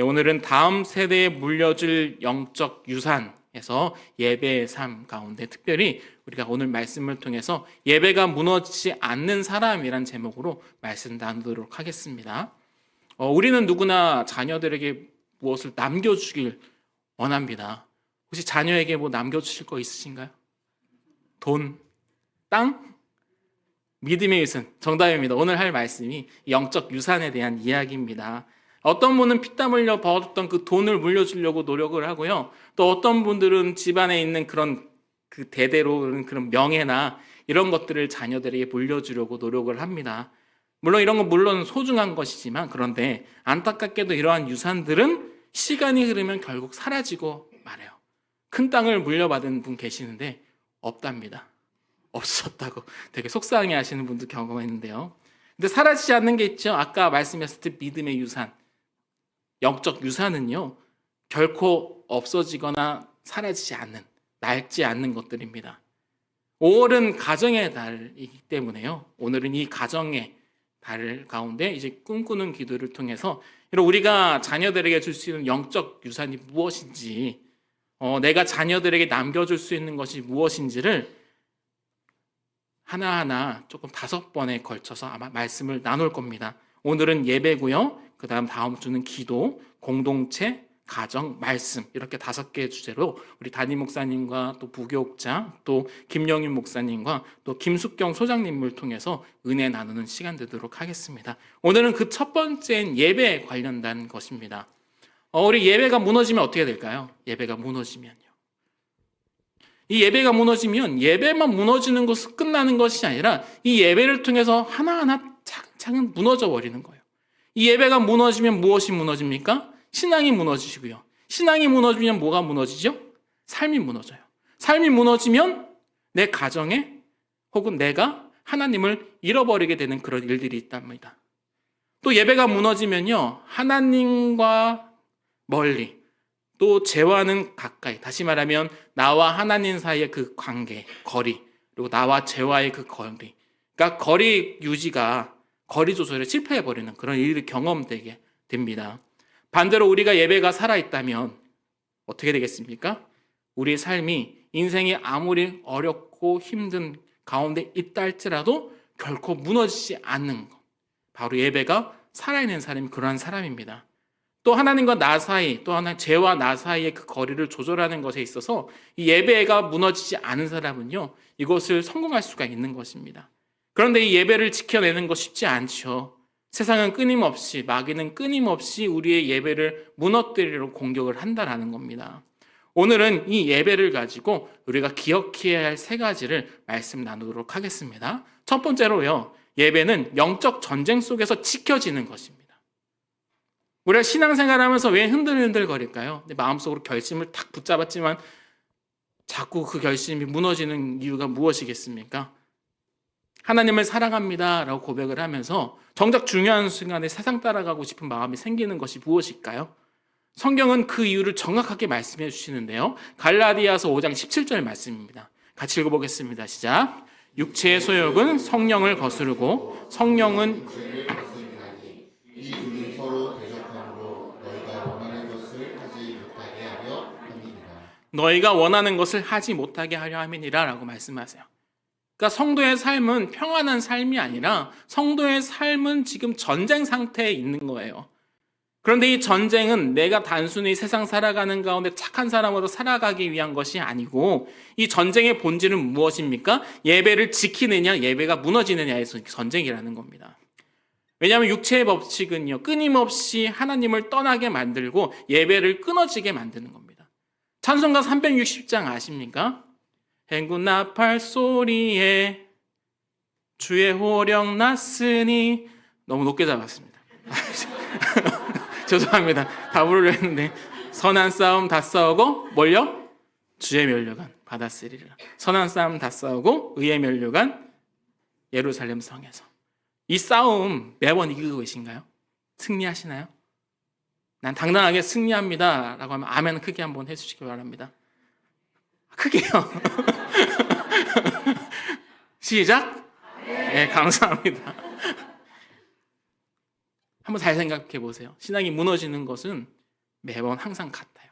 오늘은 다음 세대에 물려줄 영적 유산에서 예배의 삶 가운데 특별히 우리가 오늘 말씀을 통해서 예배가 무너지지 않는 사람이란 제목으로 말씀 나누도록 하겠습니다. 우리는 누구나 자녀들에게 무엇을 남겨주길 원합니다. 혹시 자녀에게 뭐 남겨주실 거 있으신가요? 돈? 땅? 믿음의 유산. 정답입니다. 오늘 할 말씀이 영적 유산에 대한 이야기입니다. 어떤 분은 피땀 흘려 벌었던 그 돈을 물려주려고 노력을 하고요. 또 어떤 분들은 집안에 있는 그런 그 대대로 그런 명예나 이런 것들을 자녀들에게 물려주려고 노력을 합니다. 물론 이런 건 물론 소중한 것이지만 그런데 안타깝게도 이러한 유산들은 시간이 흐르면 결국 사라지고 말아요. 큰 땅을 물려받은 분 계시는데 없답니다. 없었다고 되게 속상해 하시는 분도 경험했는데요. 근데 사라지지 않는 게 있죠. 아까 말씀하셨을 때 믿음의 유산. 영적 유산은요, 결코 없어지거나 사라지지 않는, 낡지 않는 것들입니다. 5월은 가정의 달이기 때문에요. 오늘은 이 가정의 달 가운데 이제 꿈꾸는 기도를 통해서 우리가 자녀들에게 줄 수 있는 영적 유산이 무엇인지, 내가 자녀들에게 남겨줄 수 있는 것이 무엇인지를 하나하나 조금 5번에 걸쳐서 아마 말씀을 나눌 겁니다. 오늘은 예배고요. 다음 주는 기도, 공동체, 가정, 말씀 이렇게 5개의 주제로 우리 담임 목사님과 또 부교육자 또 김영윤 목사님과 또 김숙경 소장님을 통해서 은혜 나누는 시간 되도록 하겠습니다. 오늘은 그 첫 번째인 예배에 관련된 것입니다. 우리 예배가 무너지면 어떻게 될까요? 예배가 무너지면요. 이 예배가 무너지면 예배만 무너지는 것은 끝나는 것이 아니라 이 예배를 통해서 하나하나 차근차근 무너져 버리는 거예요. 이 예배가 무너지면 무엇이 무너집니까? 신앙이 무너지시고요. 신앙이 무너지면 뭐가 무너지죠? 삶이 무너져요. 삶이 무너지면 내 가정에 혹은 내가 하나님을 잃어버리게 되는 그런 일들이 있답니다. 또 예배가 무너지면요. 하나님과 멀리 또 죄와는 가까이, 다시 말하면 나와 하나님 사이의 그 관계, 거리, 그리고 나와 죄와의 그 거리, 그러니까 거리 유지가 거리 조절에 실패해버리는 그런 일이 경험되게 됩니다. 반대로 우리가 예배가 살아있다면 어떻게 되겠습니까? 우리의 삶이 인생이 아무리 어렵고 힘든 가운데 있다 할지라도 결코 무너지지 않는 것, 바로 예배가 살아있는 사람이 그러한 사람입니다. 또 하나님과 나 사이, 또 하나 죄와 나 사이의 그 거리를 조절하는 것에 있어서 이 예배가 무너지지 않은 사람은요, 이것을 성공할 수가 있는 것입니다. 그런데 이 예배를 지켜내는 거 쉽지 않죠. 세상은 끊임없이, 마귀는 끊임없이 우리의 예배를 무너뜨리려 공격을 한다라는 겁니다. 오늘은 이 예배를 가지고 우리가 기억해야 할 3가지를 말씀 나누도록 하겠습니다. 첫 번째로요, 예배는 영적 전쟁 속에서 지켜지는 것입니다. 우리가 신앙생활하면서 왜 흔들흔들거릴까요? 마음속으로 결심을 탁 붙잡았지만 자꾸 그 결심이 무너지는 이유가 무엇이겠습니까? 하나님을 사랑합니다 라고 고백을 하면서 정작 중요한 순간에 세상 따라가고 싶은 마음이 생기는 것이 무엇일까요? 성경은 그 이유를 정확하게 말씀해 주시는데요. 갈라디아서 5장 17절 말씀입니다. 같이 읽어보겠습니다. 시작. 육체의 소욕은 성령을 거스르고 성령은 너희가 원하는 것을 하지 못하게 하려 함이니라 라고 말씀하세요. 그러니까 성도의 삶은 평안한 삶이 아니라 성도의 삶은 지금 전쟁 상태에 있는 거예요. 그런데 이 전쟁은 내가 단순히 세상 살아가는 가운데 착한 사람으로 살아가기 위한 것이 아니고 이 전쟁의 본질은 무엇입니까? 예배를 지키느냐 예배가 무너지느냐에서 전쟁이라는 겁니다. 왜냐하면 육체의 법칙은요, 끊임없이 하나님을 떠나게 만들고 예배를 끊어지게 만드는 겁니다. 찬송가 360장 아십니까? 행군 나팔 소리에 주의 호령 났으니, 너무 높게 잡았습니다. 죄송합니다. 다 부르려 했는데, 선한 싸움 다 싸우고 뭘요? 주의 면류관 받았으리라. 선한 싸움 다 싸우고 의의 면류관 예루살렘 성에서. 이 싸움 매번 이기고 계신가요? 승리하시나요? 난 당당하게 승리합니다 라고 하면 아멘 크게 한번 해주시기 바랍니다. 크게요. 시작. 네, 감사합니다. 한번 잘 생각해 보세요. 신앙이 무너지는 것은 매번 항상 같아요.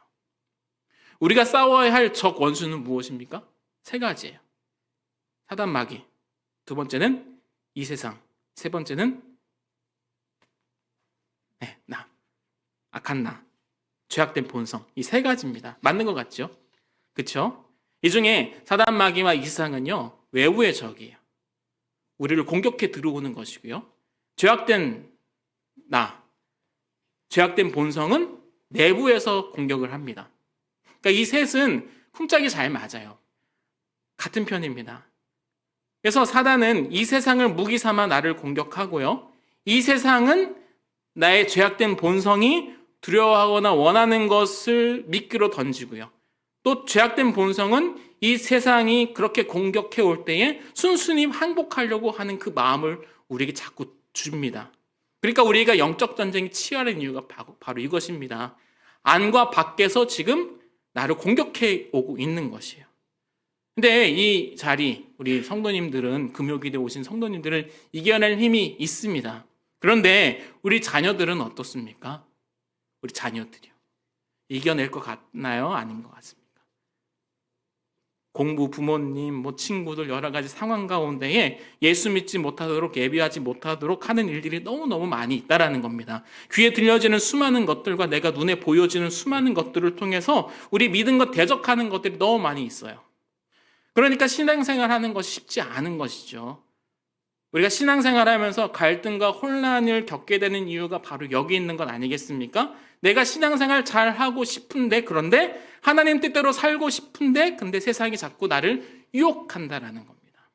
우리가 싸워야 할 적 원수는 무엇입니까? 세 가지예요. 사단 마귀, 두 번째는 이 세상, 세 번째는 나, 악한 나, 죄악된 본성. 이 세 가지입니다. 맞는 것 같죠? 그렇죠? 이 중에 사단 마귀와 이 세상은요, 외부의 적이에요. 우리를 공격해 들어오는 것이고요. 죄악된 나, 죄악된 본성은 내부에서 공격을 합니다. 그러니까 이 셋은 쿵짝이 잘 맞아요. 같은 편입니다. 그래서 사단은 이 세상을 무기 삼아 나를 공격하고요. 이 세상은 나의 죄악된 본성이 두려워하거나 원하는 것을 미끼로 던지고요. 또 죄악된 본성은 이 세상이 그렇게 공격해 올 때에 순순히 항복하려고 하는 그 마음을 우리에게 자꾸 줍니다. 그러니까 우리가 영적 전쟁이 치열한 이유가 바로 이것입니다. 안과 밖에서 지금 나를 공격해 오고 있는 것이에요. 근데 이 자리, 우리 성도님들은, 금요기도에 오신 성도님들은 이겨낼 힘이 있습니다. 그런데 우리 자녀들은 어떻습니까? 우리 자녀들이요. 이겨낼 것 같나요? 아닌 것 같습니까? 공부, 부모님, 친구들 여러 가지 상황 가운데에 예수 믿지 못하도록, 예비하지 못하도록 하는 일들이 너무너무 많이 있다라는 겁니다. 귀에 들려지는 수많은 것들과 내가 눈에 보여지는 수많은 것들을 통해서 우리 믿은 것 대적하는 것들이 너무 많이 있어요. 그러니까 신앙생활 하는 것이 쉽지 않은 것이죠. 우리가 신앙생활 하면서 갈등과 혼란을 겪게 되는 이유가 바로 여기 있는 것 아니겠습니까? 내가 신앙생활 잘 하고 싶은데, 그런데 하나님 뜻대로 살고 싶은데, 근데 세상이 자꾸 나를 유혹한다라는 겁니다.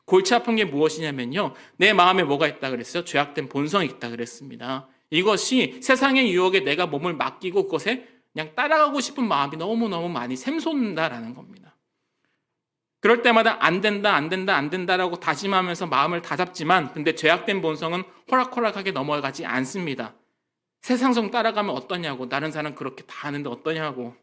골치 아픈 게 무엇이냐면요, 내 마음에 뭐가 있다 그랬어요? 죄악된 본성이 있다 그랬습니다. 이것이 세상의 유혹에 내가 몸을 맡기고 그것에 그냥 따라가고 싶은 마음이 너무너무 많이 샘솟는다라는 겁니다. 그럴 때마다 안 된다라고 다짐하면서 마음을 다잡지만, 근데 죄악된 본성은 호락호락하게 넘어가지 않습니다. 세상성 따라가면 어떠냐고, 다른 사람 그렇게 다 하는데 어떠냐고,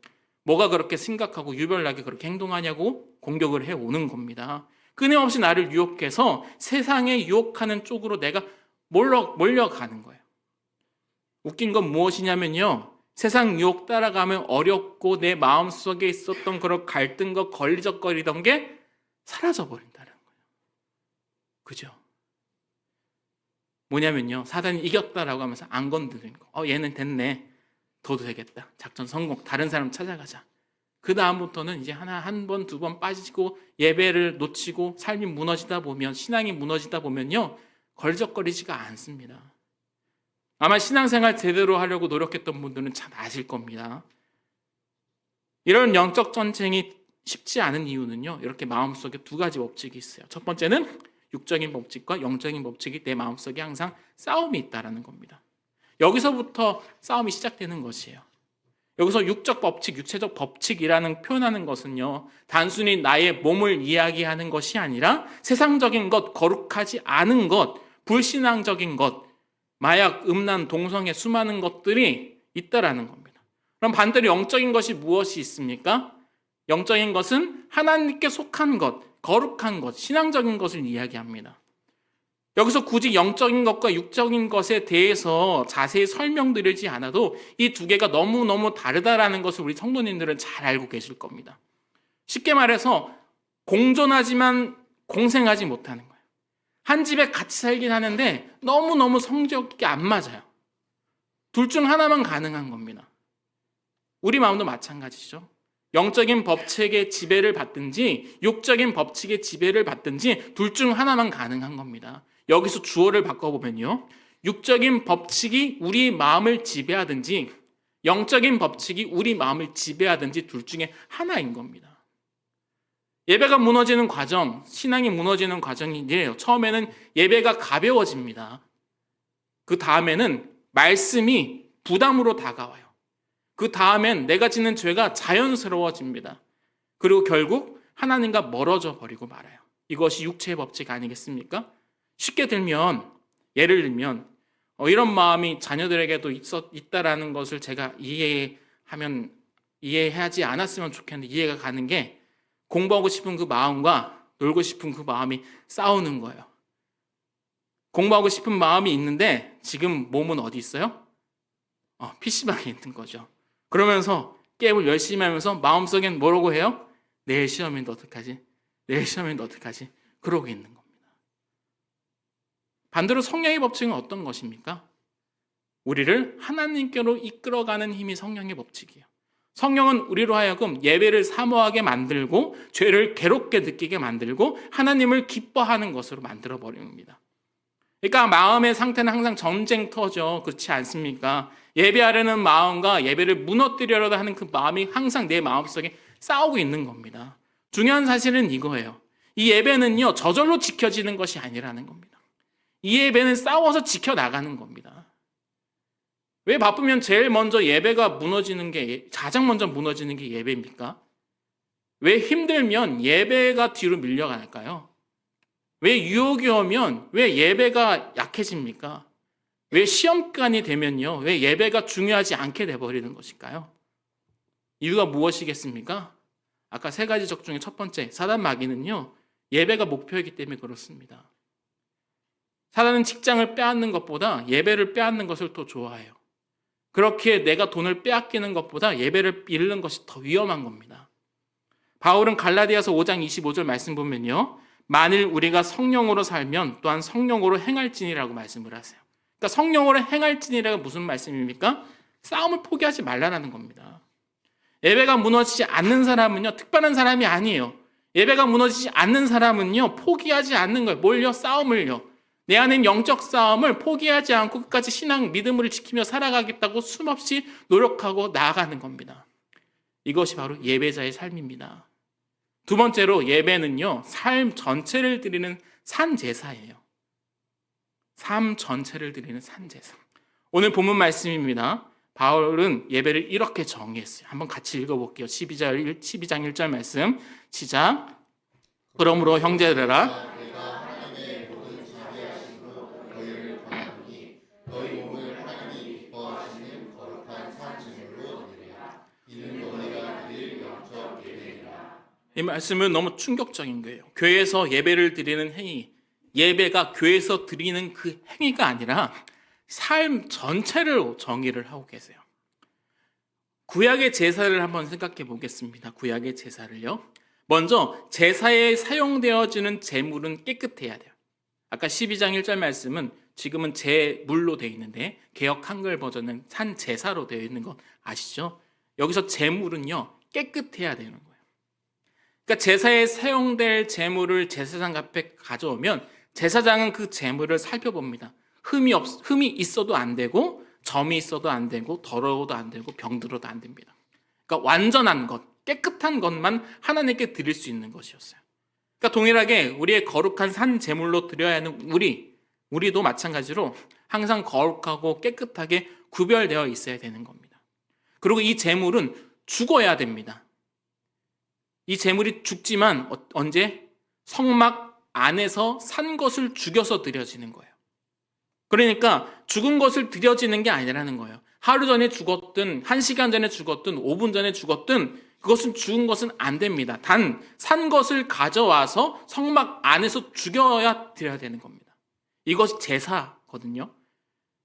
뭐가 그렇게 심각하고 유별나게 그렇게 행동하냐고 공격을 해오는 겁니다. 끊임없이 나를 유혹해서 세상에 유혹하는 쪽으로 내가 몰려가는 거예요. 웃긴 건 무엇이냐면요, 세상 유혹 따라가면 어렵고 내 마음속에 있었던 그런 갈등과 걸리적거리던 게 사라져버린다는 거예요. 그죠? 뭐냐면요, 사단이 이겼다라고 하면서 안 건드리는 거. 얘는 됐네. 둬도 되겠다. 작전 성공. 다른 사람 찾아가자. 그 다음부터는 이제 한 번, 두 번 빠지고 예배를 놓치고 삶이 무너지다 보면, 신앙이 무너지다 보면요, 걸적거리지가 않습니다. 아마 신앙생활 제대로 하려고 노력했던 분들은 잘 아실 겁니다. 이런 영적 전쟁이 쉽지 않은 이유는요, 이렇게 마음속에 두 가지 법칙이 있어요. 첫 번째는 육적인 법칙과 영적인 법칙이 내 마음속에 항상 싸움이 있다는 겁니다. 여기서부터 싸움이 시작되는 것이에요. 여기서 육적 법칙, 육체적 법칙이라는 표현하는 것은요, 단순히 나의 몸을 이야기하는 것이 아니라 세상적인 것, 거룩하지 않은 것, 불신앙적인 것, 마약, 음란, 동성애 수많은 것들이 있다라는 겁니다. 그럼 반대로 영적인 것이 무엇이 있습니까? 영적인 것은 하나님께 속한 것, 거룩한 것, 신앙적인 것을 이야기합니다. 여기서 굳이 영적인 것과 육적인 것에 대해서 자세히 설명드리지 않아도 이 두 개가 너무너무 다르다라는 것을 우리 성도님들은 잘 알고 계실 겁니다. 쉽게 말해서 공존하지만 공생하지 못하는 거예요. 한 집에 같이 살긴 하는데 너무너무 성격이 안 맞아요. 둘 중 하나만 가능한 겁니다. 우리 마음도 마찬가지죠. 영적인 법칙의 지배를 받든지 육적인 법칙의 지배를 받든지 둘 중 하나만 가능한 겁니다. 여기서 주어를 바꿔보면요, 육적인 법칙이 우리 마음을 지배하든지 영적인 법칙이 우리 마음을 지배하든지 둘 중에 하나인 겁니다. 예배가 무너지는 과정, 신앙이 무너지는 과정인데요, 처음에는 예배가 가벼워집니다. 그 다음에는 말씀이 부담으로 다가와요. 그 다음엔 내가 짓는 죄가 자연스러워집니다. 그리고 결국 하나님과 멀어져 버리고 말아요. 이것이 육체의 법칙 아니겠습니까? 쉽게 들면, 예를 들면 이런 마음이 자녀들에게도 있다라는 것을 제가 이해하지 않았으면 좋겠는데, 이해가 가는 게, 공부하고 싶은 그 마음과 놀고 싶은 그 마음이 싸우는 거예요. 공부하고 싶은 마음이 있는데 지금 몸은 어디 있어요? PC방에 있는 거죠. 그러면서 게임을 열심히 하면서 마음속엔 뭐라고 해요? 내일 시험인데 어떡하지? 내일 시험인데 어떡하지? 그러고 있는 겁니다. 반대로 성령의 법칙은 어떤 것입니까? 우리를 하나님께로 이끌어가는 힘이 성령의 법칙이에요. 성령은 우리로 하여금 예배를 사모하게 만들고 죄를 괴롭게 느끼게 만들고 하나님을 기뻐하는 것으로 만들어 버립니다. 그러니까 마음의 상태는 항상 전쟁터죠. 그렇지 않습니까? 예배하려는 마음과 예배를 무너뜨리려고 하는 그 마음이 항상 내 마음속에 싸우고 있는 겁니다. 중요한 사실은 이거예요. 이 예배는요, 저절로 지켜지는 것이 아니라는 겁니다. 이 예배는 싸워서 지켜나가는 겁니다. 왜 바쁘면 제일 먼저 예배가 무너지는 게, 가장 먼저 무너지는 게 예배입니까? 왜 힘들면 예배가 뒤로 밀려갈까요? 왜 유혹이 오면 왜 예배가 약해집니까? 왜 시험간이 되면요, 왜 예배가 중요하지 않게 돼버리는 것일까요? 이유가 무엇이겠습니까? 아까 세 가지 적 중에 첫 번째, 사단 마귀는요, 예배가 목표이기 때문에 그렇습니다. 사단은 직장을 빼앗는 것보다 예배를 빼앗는 것을 더 좋아해요. 그렇게 내가 돈을 빼앗기는 것보다 예배를 잃는 것이 더 위험한 겁니다. 바울은 갈라디아서 5장 25절 말씀 보면요, 만일 우리가 성령으로 살면 또한 성령으로 행할지니라고 말씀을 하세요. 그러니까 성령으로 행할지니라가 무슨 말씀입니까? 싸움을 포기하지 말라는 겁니다. 예배가 무너지지 않는 사람은요, 특별한 사람이 아니에요. 예배가 무너지지 않는 사람은요, 포기하지 않는 거예요. 뭘요? 싸움을요. 내 안엔 영적 싸움을 포기하지 않고 끝까지 신앙, 믿음을 지키며 살아가겠다고 숨없이 노력하고 나아가는 겁니다. 이것이 바로 예배자의 삶입니다. 두 번째로 예배는요, 삶 전체를 드리는 산제사예요. 삶 전체를 드리는 산제사. 오늘 본문 말씀입니다. 바울은 예배를 이렇게 정의했어요. 한번 같이 읽어볼게요. 12장 1절 말씀 시작. 그러므로 형제들아, 이 말씀은 너무 충격적인 거예요. 교회에서 예배를 드리는 행위, 예배가 교회에서 드리는 그 행위가 아니라 삶 전체를 정의를 하고 계세요. 구약의 제사를 한번 생각해 보겠습니다. 구약의 제사를요. 먼저 제사에 사용되어지는 제물은 깨끗해야 돼요. 아까 12장 1절 말씀은 지금은 제물로 되어 있는데 개역 한글 버전은 산제사로 되어 있는 건 아시죠? 여기서 제물은요, 깨끗해야 되는 거예요. 그러니까 제사에 사용될 제물을 제사장 앞에 가져오면 제사장은 그 제물을 살펴봅니다. 흠이 있어도 안 되고 점이 있어도 안 되고 더러워도 안 되고 병들어도 안 됩니다. 그러니까 완전한 것, 깨끗한 것만 하나님께 드릴 수 있는 것이었어요. 그러니까 동일하게 우리의 거룩한 산 제물로 드려야 하는 우리도 마찬가지로 항상 거룩하고 깨끗하게 구별되어 있어야 되는 겁니다. 그리고 이 제물은 죽어야 됩니다. 이 제물이 죽지만 언제? 성막 안에서 산 것을 죽여서 드려지는 거예요. 그러니까 죽은 것을 드려지는 게 아니라는 거예요. 하루 전에 죽었든 1시간 전에 죽었든 5분 전에 죽었든 그것은 죽은 것은 안 됩니다. 단 산 것을 가져와서 성막 안에서 죽여야 드려야 되는 겁니다. 이것이 제사거든요.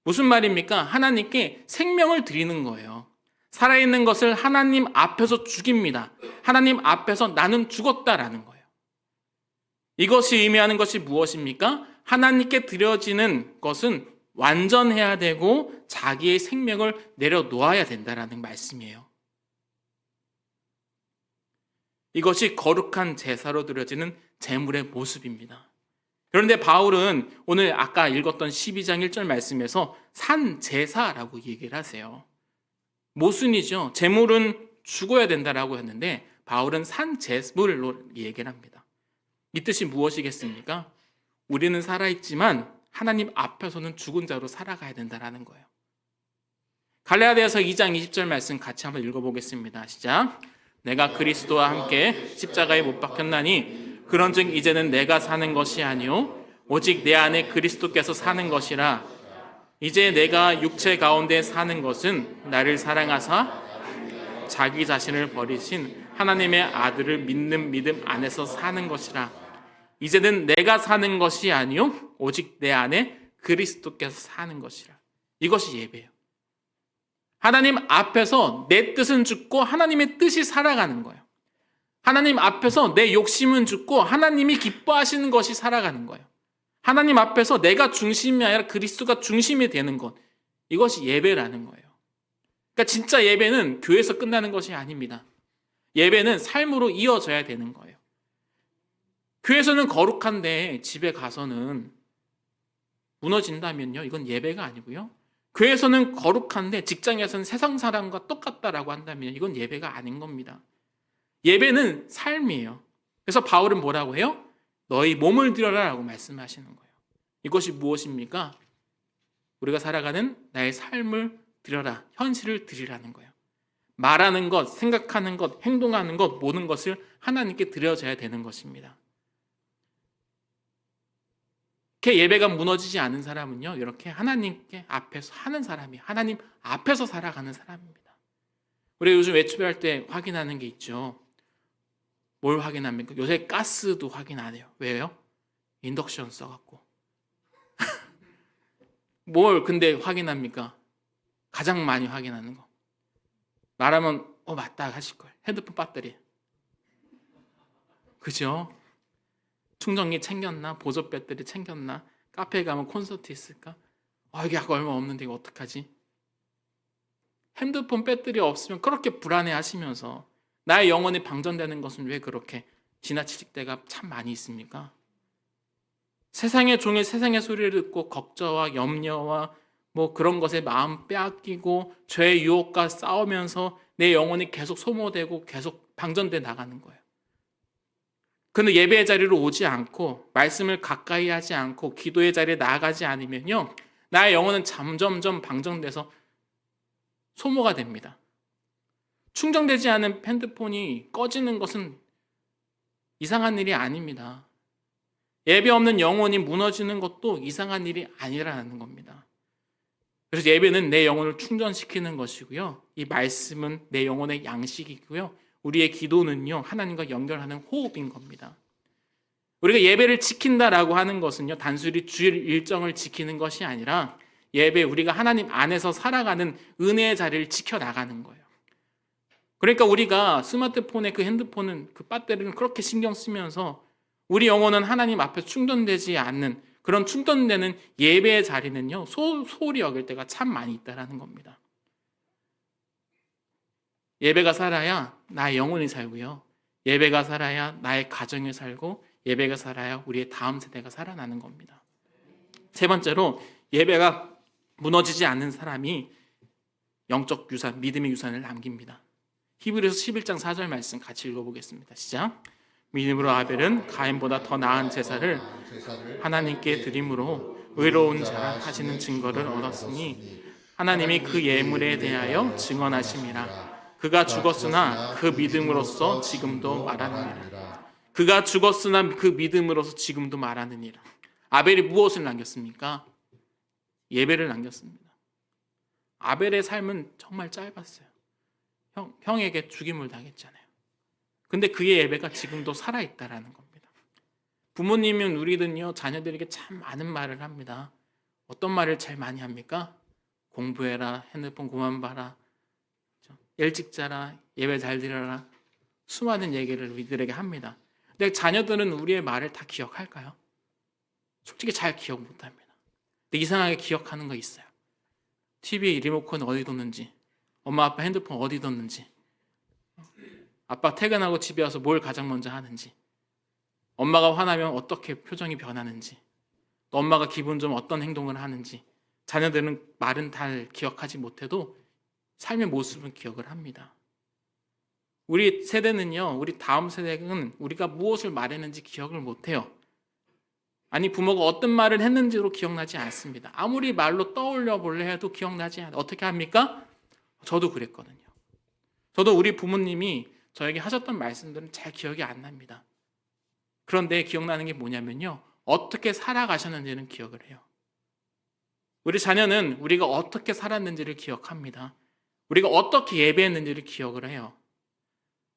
무슨 말입니까? 하나님께 생명을 드리는 거예요. 살아있는 것을 하나님 앞에서 죽입니다. 하나님 앞에서 나는 죽었다라는 거예요. 이것이 의미하는 것이 무엇입니까? 하나님께 드려지는 것은 완전해야 되고 자기의 생명을 내려놓아야 된다라는 말씀이에요. 이것이 거룩한 제사로 드려지는 제물의 모습입니다. 그런데 바울은 오늘 아까 읽었던 12장 1절 말씀에서 산제사라고 얘기를 하세요. 모순이죠. 제물은 죽어야 된다라고 했는데 바울은 산제물로 얘기를 합니다. 이 뜻이 무엇이겠습니까? 우리는 살아있지만 하나님 앞에서는 죽은 자로 살아가야 된다라는 거예요. 갈라디아서 2장 20절 말씀 같이 한번 읽어보겠습니다. 시작. 내가 그리스도와 함께 십자가에 못 박혔나니 그런즉 이제는 내가 사는 것이 아니요 오직 내 안에 그리스도께서 사는 것이라. 이제 내가 육체 가운데 사는 것은 나를 사랑하사 자기 자신을 버리신 하나님의 아들을 믿는 믿음 안에서 사는 것이라. 이제는 내가 사는 것이 아니요 오직 내 안에 그리스도께서 사는 것이라. 이것이 예배예요. 하나님 앞에서 내 뜻은 죽고 하나님의 뜻이 살아가는 거예요. 하나님 앞에서 내 욕심은 죽고 하나님이 기뻐하시는 것이 살아가는 거예요. 하나님 앞에서 내가 중심이 아니라 그리스도가 중심이 되는 것. 이것이 예배라는 거예요. 그러니까 진짜 예배는 교회에서 끝나는 것이 아닙니다. 예배는 삶으로 이어져야 되는 거예요. 교회에서는 거룩한데 집에 가서는 무너진다면요, 이건 예배가 아니고요. 교회에서는 거룩한데 직장에서는 세상 사람과 똑같다라고 한다면 이건 예배가 아닌 겁니다. 예배는 삶이에요. 그래서 바울은 뭐라고 해요? 너희 몸을 드려라라고 말씀하시는 거예요. 이것이 무엇입니까? 우리가 살아가는 나의 삶을 드려라, 현실을 드리라는 거예요. 말하는 것, 생각하는 것, 행동하는 것, 모든 것을 하나님께 드려져야 되는 것입니다. 이렇게 예배가 무너지지 않은 사람은요, 이렇게 하나님께 앞에서 하는 사람이, 하나님 앞에서 살아가는 사람입니다. 우리 요즘 외출할 때 확인하는 게 있죠. 뭘 확인합니까? 요새 가스도 확인 안 해요. 왜요? 인덕션 써갖고. 뭘 근데 확인합니까? 가장 많이 확인하는 거. 말하면 맞다 하실 거예요. 핸드폰 배터리. 그죠? 충전기 챙겼나? 보조 배터리 챙겼나? 카페에 가면 콘서트 있을까? 이게 얼마 없는데 이거 어떡하지? 핸드폰 배터리 없으면 그렇게 불안해 하시면서 나의 영혼이 방전되는 것은 왜 그렇게 지나칠 때가 참 많이 있습니까? 세상의 종의 세상의 소리를 듣고 걱정과 염려와 그런 것에 마음 빼앗기고 죄의 유혹과 싸우면서 내 영혼이 계속 소모되고 계속 방전돼 나가는 거예요. 그는 예배의 자리로 오지 않고 말씀을 가까이 하지 않고 기도의 자리에 나아가지 않으면요, 나의 영혼은 점점점 방전돼서 소모가 됩니다. 충전되지 않은 핸드폰이 꺼지는 것은 이상한 일이 아닙니다. 예배 없는 영혼이 무너지는 것도 이상한 일이 아니라는 겁니다. 그래서 예배는 내 영혼을 충전시키는 것이고요, 이 말씀은 내 영혼의 양식이고요, 우리의 기도는요, 하나님과 연결하는 호흡인 겁니다. 우리가 예배를 지킨다라고 하는 것은요, 단순히 주일 일정을 지키는 것이 아니라 예배, 우리가 하나님 안에서 살아가는 은혜의 자리를 지켜나가는 거예요. 그러니까 우리가 스마트폰에 그 핸드폰은 그 배터리는 그렇게 신경 쓰면서 우리 영혼은 하나님 앞에 충전되지 않는 그런 충전되는 예배의 자리는요, 소홀히 여길 때가 참 많이 있다라는 겁니다. 예배가 살아야 나의 영혼이 살고요, 예배가 살아야 나의 가정이 살고, 예배가 살아야 우리의 다음 세대가 살아나는 겁니다. 세 번째로, 예배가 무너지지 않는 사람이 영적 유산, 믿음의 유산을 남깁니다. 히브리서 11장 4절 말씀 같이 읽어보겠습니다. 시작. 믿음으로 아벨은 가인보다 더 나은 제사를 하나님께 드림으로 의로운 자 하시는 증거를 얻었으니 하나님이 그 예물에 대하여 증언하심이라. 그가 죽었으나 그 믿음으로써 지금도 말하느니라. 그가 죽었으나 그 믿음으로써 지금도 말하느니라. 아벨이 무엇을 남겼습니까? 예배를 남겼습니다. 아벨의 삶은 정말 짧았어요. 형에게 죽임을 당했잖아요. 근데 그의 예배가 지금도 살아있다라는 겁니다. 부모님은 우리는요, 자녀들에게 참 많은 말을 합니다. 어떤 말을 제일 많이 합니까? 공부해라, 핸드폰 그만 봐라, 일찍 자라, 예배 잘 드려라, 수많은 얘기를 우리들에게 합니다. 근데 자녀들은 우리의 말을 다 기억할까요? 솔직히 잘 기억 못합니다. 근데 이상하게 기억하는 거 있어요. TV 리모컨 어디 뒀는지, 엄마 아빠 핸드폰 어디 뒀는지, 아빠 퇴근하고 집에 와서 뭘 가장 먼저 하는지, 엄마가 화나면 어떻게 표정이 변하는지, 또 엄마가 기분 좀 어떤 행동을 하는지, 자녀들은 말은 잘 기억하지 못해도 삶의 모습은 기억을 합니다. 우리 세대는요, 우리 다음 세대는 우리가 무엇을 말했는지 기억을 못해요. 아니, 부모가 어떤 말을 했는지로 기억나지 않습니다. 아무리 말로 떠올려 볼래 해도 기억나지 않아요. 어떻게 합니까? 저도 그랬거든요. 저도 우리 부모님이 저에게 하셨던 말씀들은 잘 기억이 안 납니다. 그런데 기억나는 게 뭐냐면요, 어떻게 살아가셨는지는 기억을 해요. 우리 자녀는 우리가 어떻게 살았는지를 기억합니다. 우리가 어떻게 예배했는지를 기억을 해요.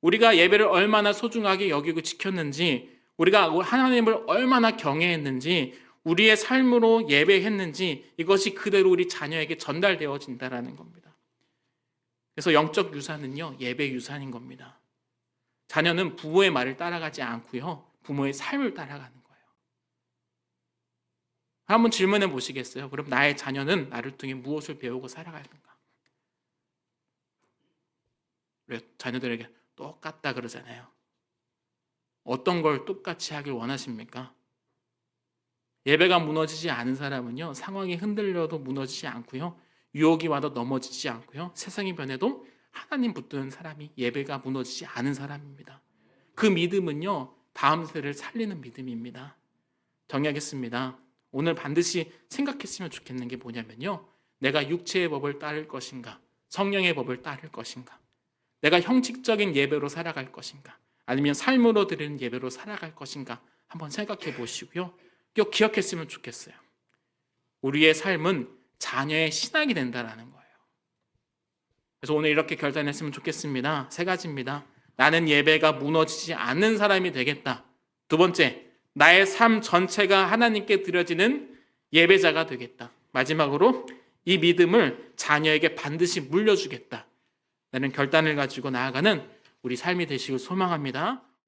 우리가 예배를 얼마나 소중하게 여기고 지켰는지, 우리가 하나님을 얼마나 경외했는지, 우리의 삶으로 예배했는지, 이것이 그대로 우리 자녀에게 전달되어진다라는 겁니다. 그래서 영적 유산은요, 예배 유산인 겁니다. 자녀는 부모의 말을 따라가지 않고요, 부모의 삶을 따라가는 거예요. 한번 질문해 보시겠어요? 그럼 나의 자녀는 나를 통해 무엇을 배우고 살아가는가? 우리 자녀들에게 똑같다 그러잖아요. 어떤 걸 똑같이 하길 원하십니까? 예배가 무너지지 않은 사람은요, 상황이 흔들려도 무너지지 않고요, 유혹이 와도 넘어지지 않고요, 세상이 변해도 하나님 붙드는 사람이 예배가 무너지지 않은 사람입니다. 그 믿음은요, 다음 세대를 살리는 믿음입니다. 정리하겠습니다. 오늘 반드시 생각했으면 좋겠는 게 뭐냐면요, 내가 육체의 법을 따를 것인가, 성령의 법을 따를 것인가, 내가 형식적인 예배로 살아갈 것인가, 아니면 삶으로 드리는 예배로 살아갈 것인가 한번 생각해 보시고요, 꼭 기억했으면 좋겠어요. 우리의 삶은 자녀의 신앙이 된다는 거예요. 그래서 오늘 이렇게 결단했으면 좋겠습니다. 3가지입니다. 나는 예배가 무너지지 않는 사람이 되겠다. 2번째, 나의 삶 전체가 하나님께 드려지는 예배자가 되겠다. 마지막으로 이 믿음을 자녀에게 반드시 물려주겠다. 라는 결단을 가지고 나아가는 우리 삶이 되시길 소망합니다.